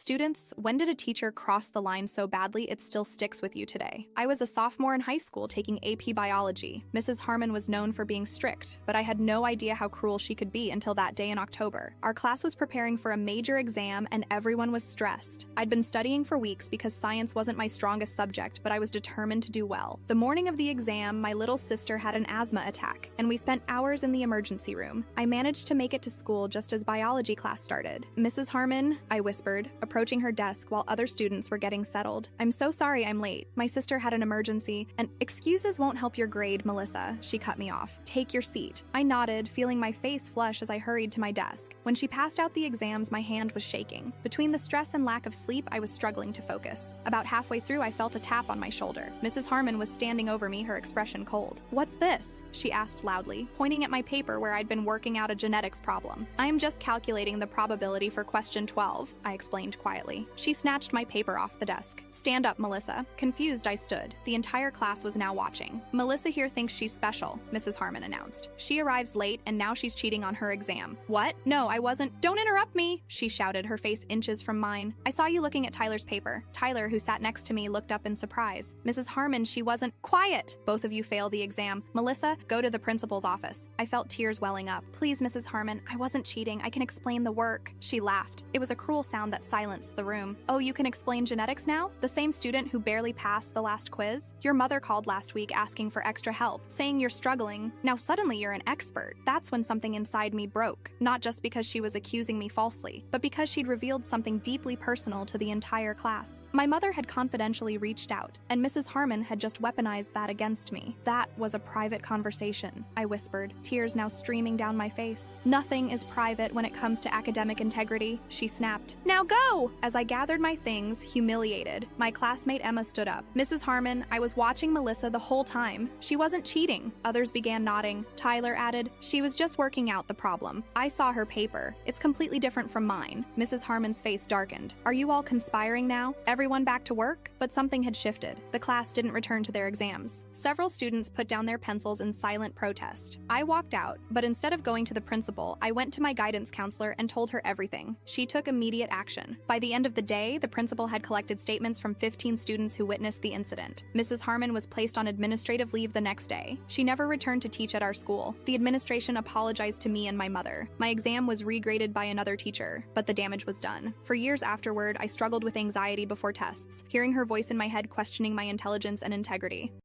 Students, when did a teacher cross the line so badly it still sticks with you today? I was a sophomore in high school taking AP Biology. Mrs. Harmon was known for being strict, but I had no idea how cruel she could be until that day in October. Our class was preparing for a major exam and everyone was stressed. I'd been studying for weeks because science wasn't my strongest subject, but I was determined to do well. The morning of the exam, my little sister had an asthma attack, and we spent hours in the emergency room. I managed to make it to school just as biology class started. Mrs. Harmon, I whispered, approaching her desk while other students were getting settled. I'm so sorry I'm late. My sister had an emergency, and excuses won't help your grade, Melissa, she cut me off. Take your seat. I nodded, feeling my face flush as I hurried to my desk. When she passed out the exams, my hand was shaking. Between the stress and lack of sleep, I was struggling to focus. About halfway through, I felt a tap on my shoulder. Mrs. Harmon was standing over me, her expression cold. What's this? She asked loudly, pointing at my paper where I'd been working out a genetics problem. I am just calculating the probability for question 12, I explained quietly. She snatched my paper off the desk. Stand up, Melissa. Confused, I stood. The entire class was now watching. Melissa here thinks she's special, Mrs. Harmon announced. She arrives late and now she's cheating on her exam. What? No, I wasn't. Don't interrupt me, she shouted, her face inches from mine. I saw you looking at Tyler's paper. Tyler, who sat next to me, looked up in surprise. Mrs. Harmon, she wasn't. Quiet! Both of you failed the exam. Melissa, go to the principal's office. I felt tears welling up. Please, Mrs. Harmon, I wasn't cheating. I can explain the work. She laughed. It was a cruel sound that silenced the room. Oh, you can explain genetics now? The same student who barely passed the last quiz? Your mother called last week asking for extra help, saying you're struggling. Now suddenly you're an expert. That's when something inside me broke. Not just because she was accusing me falsely, but because she'd revealed something deeply personal to the entire class. My mother had confidentially reached out, and Mrs. Harmon had just weaponized that against me. That was a private conversation, I whispered, tears now streaming down my face. Nothing is private when it comes to academic integrity, she snapped. Now go! As I gathered my things, humiliated, my classmate Emma stood up. Mrs. Harmon, I was watching Melissa the whole time. She wasn't cheating. Others began nodding. Tyler added, she was just working out the problem. I saw her paper. It's completely different from mine. Mrs. Harmon's face darkened. Are you all conspiring now? Everyone back to work? But something had shifted. The class didn't return to their exams. Several students put down their pencils in silent protest. I walked out, but instead of going to the principal, I went to my guidance counselor and told her everything. She took immediate action. By the end of the day, the principal had collected statements from 15 students who witnessed the incident. Mrs. Harmon was placed on administrative leave the next day. She never returned to teach at our school. The administration apologized to me and my mother. My exam was regraded by another teacher, but the damage was done. For years afterward, I struggled with anxiety before tests, hearing her voice in my head questioning my intelligence and integrity.